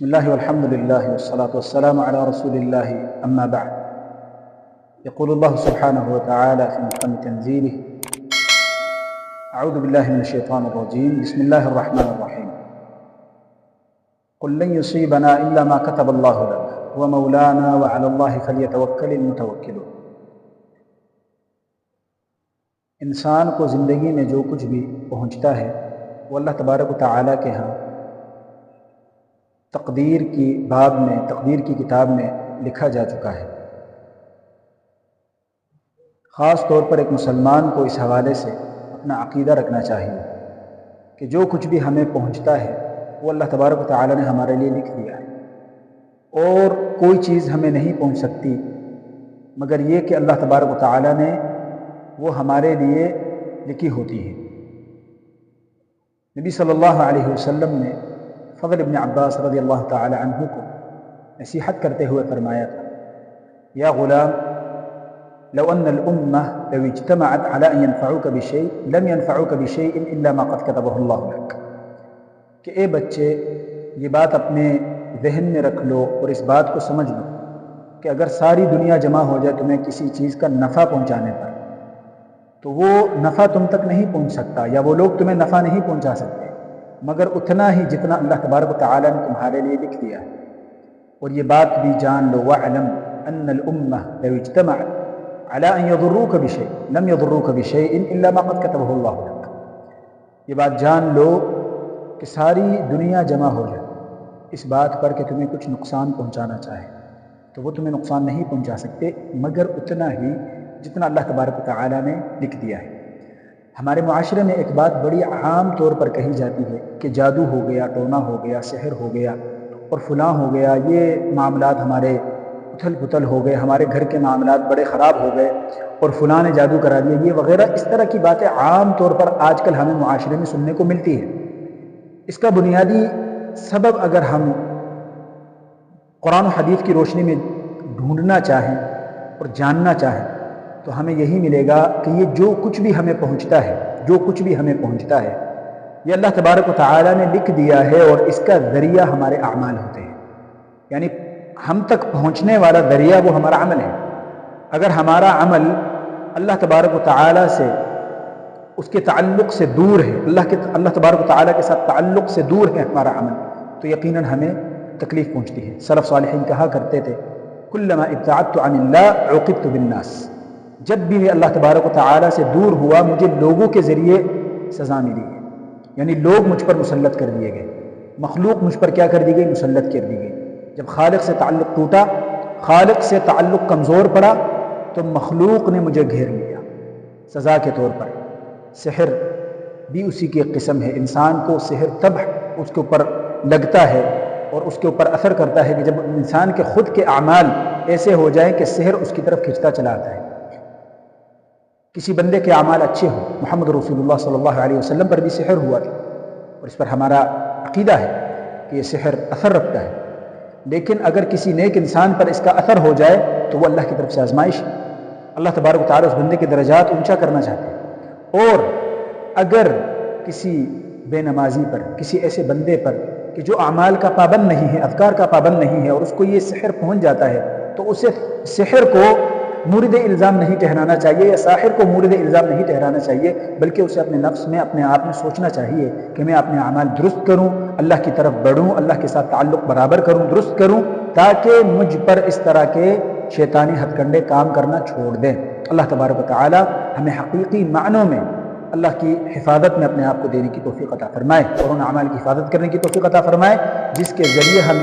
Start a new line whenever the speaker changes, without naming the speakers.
بسم الله والحمد لله والصلاة والسلام على رسول الله أما بعد. يقول الله سبحانه وتعالى في محكم تنزيله: أعوذ بالله من الشيطان الرجيم. بسم الله الرحمن الرحيم. قل لن يصيبنا إلا ما كتب الله لنا هو مولانا وعلى الله فليتوكل المتوكلون. انسان کو زندگی میں جو کچھ بھی پہنچتا ہے وہ اللہ تبارک و تعالیٰ کے ہاں تقدیر کی باب میں، تقدیر کی کتاب میں لکھا جا چکا ہے. خاص طور پر ایک مسلمان کو اس حوالے سے اپنا عقیدہ رکھنا چاہیے کہ جو کچھ بھی ہمیں پہنچتا ہے وہ اللہ تبارک و تعالیٰ نے ہمارے لیے لکھ دیا ہے، اور کوئی چیز ہمیں نہیں پہنچ سکتی مگر یہ کہ اللہ تبارک و تعالیٰ نے وہ ہمارے لیے لکھی ہوتی ہے. نبی صلی اللہ علیہ وسلم نے فضل ابن عباس رضی اللہ تعالی عنہ کو نصیحت کرتے ہوئے فرمایا تھا: یا غلام، لو ان الامہ لو اجتمعت على ان ينفعوك بشيء لم ينفعوك بشيء الا ما قد كتبه اللہ لك. کہ اے بچے، یہ بات اپنے ذہن میں رکھ لو اور اس بات کو سمجھ لو کہ اگر ساری دنیا جمع ہو جائے تمہیں کسی چیز کا نفع پہنچانے پر، تو وہ نفع تم تک نہیں پہنچ سکتا، یا وہ لوگ تمہیں نفع نہیں پہنچا سکتے مگر اتنا ہی جتنا اللہ تبارک و تعالیٰ نے تمہارے لیے لکھ دیا ہے. اور یہ بات بھی جان لو: وَاعْلَمْ أَنَّ الْأُمَّةَ لَوْ اجْتَمَعَتْ عَلَىٰ أَن يَضُرُّوكَ بِشَيْءٍ لَمْ يَضُرُّوكَ بِشَيْءٍ إِلَّا مَا قَدْ كَتَبَهُ اللَّهُ لَكَ. یہ بات جان لو کہ ساری دنیا جمع ہو جائے اس بات پر کہ تمہیں کچھ نقصان پہنچانا چاہے تو وہ تمہیں نقصان نہیں پہنچا سکتے مگر اتنا ہی جتنا اللہ تبارک و تعالیٰ نے لکھ دیا ہے. ہمارے معاشرے میں ایک بات بڑی عام طور پر کہی جاتی ہے کہ جادو ہو گیا، ٹونا ہو گیا، سحر ہو گیا اور فلاں ہو گیا، یہ معاملات ہمارے اتھل پتھل ہو گئے، ہمارے گھر کے معاملات بڑے خراب ہو گئے اور فلاں نے جادو کرا دیا، یہ وغیرہ اس طرح کی باتیں عام طور پر آج کل ہمیں معاشرے میں سننے کو ملتی ہے. اس کا بنیادی سبب اگر ہم قرآن و حدیث کی روشنی میں ڈھونڈنا چاہیں اور جاننا چاہیں تو ہمیں یہی ملے گا کہ یہ جو کچھ بھی ہمیں پہنچتا ہے، جو کچھ بھی ہمیں پہنچتا ہے، یہ اللہ تبارک و تعالیٰ نے لکھ دیا ہے اور اس کا ذریعہ ہمارے اعمال ہوتے ہیں. یعنی ہم تک پہنچنے والا ذریعہ وہ ہمارا عمل ہے. اگر ہمارا عمل اللہ تبارک و تعالیٰ سے، اس کے تعلق سے دور ہے، اللہ تبارک و تعالیٰ کے ساتھ تعلق سے دور ہے ہمارا عمل، تو یقیناً ہمیں تکلیف پہنچتی ہے. سلف صالحین کہا کرتے تھے: کلما ابتعدت عن اللہ عوقبت بالناس. جب بھی میں اللہ تبارک و تعالیٰ سے دور ہوا مجھے لوگوں کے ذریعے سزا ملی ہے. یعنی لوگ مجھ پر مسلط کر دیے گئے، مخلوق مجھ پر کیا کر دی گئی؟ مسلط کر دی گئی. جب خالق سے تعلق ٹوٹا، خالق سے تعلق کمزور پڑا، تو مخلوق نے مجھے گھیر لیا سزا کے طور پر. سحر بھی اسی کی ایک قسم ہے. انسان کو سحر تب اس کے اوپر لگتا ہے اور اس کے اوپر اثر کرتا ہے کہ جب انسان کے خود کے اعمال ایسے ہو جائیں کہ سحر اس کی طرف کھنچتا چلا آتا ہے. کسی بندے کے اعمال اچھے ہوں، محمد رسول اللہ صلی اللہ علیہ وسلم پر بھی سحر ہوا تھا اور اس پر ہمارا عقیدہ ہے کہ یہ سحر اثر رکھتا ہے. لیکن اگر کسی نیک انسان پر اس کا اثر ہو جائے تو وہ اللہ کی طرف سے آزمائش ہے. اللہ تبارک و تعالیٰ اس بندے کے درجات اونچا کرنا چاہتے ہیں. اور اگر کسی بے نمازی پر، کسی ایسے بندے پر کہ جو اعمال کا پابند نہیں ہے، اذکار کا پابند نہیں ہے، اور اس کو یہ سحر پہنچ جاتا ہے، تو اسے سحر کو مورد الزام نہیں ٹھہرانا چاہیے یا ساحر کو مورد الزام نہیں ٹھہرانا چاہیے، بلکہ اسے اپنے نفس میں، اپنے آپ میں سوچنا چاہیے کہ میں اپنے اعمال درست کروں، اللہ کی طرف بڑھوں، اللہ کے ساتھ تعلق برابر کروں، درست کروں، تاکہ مجھ پر اس طرح کے شیطانی ہتھ کنڈے کام کرنا چھوڑ دیں. اللہ تبارک و تعالی ہمیں حقیقی معنوں میں اللہ کی حفاظت میں اپنے آپ کو دینے کی توفیق عطا فرمائے اور ان اعمال کی حفاظت کرنے کی توفیق عطا فرمائے جس کے ذریعے ہم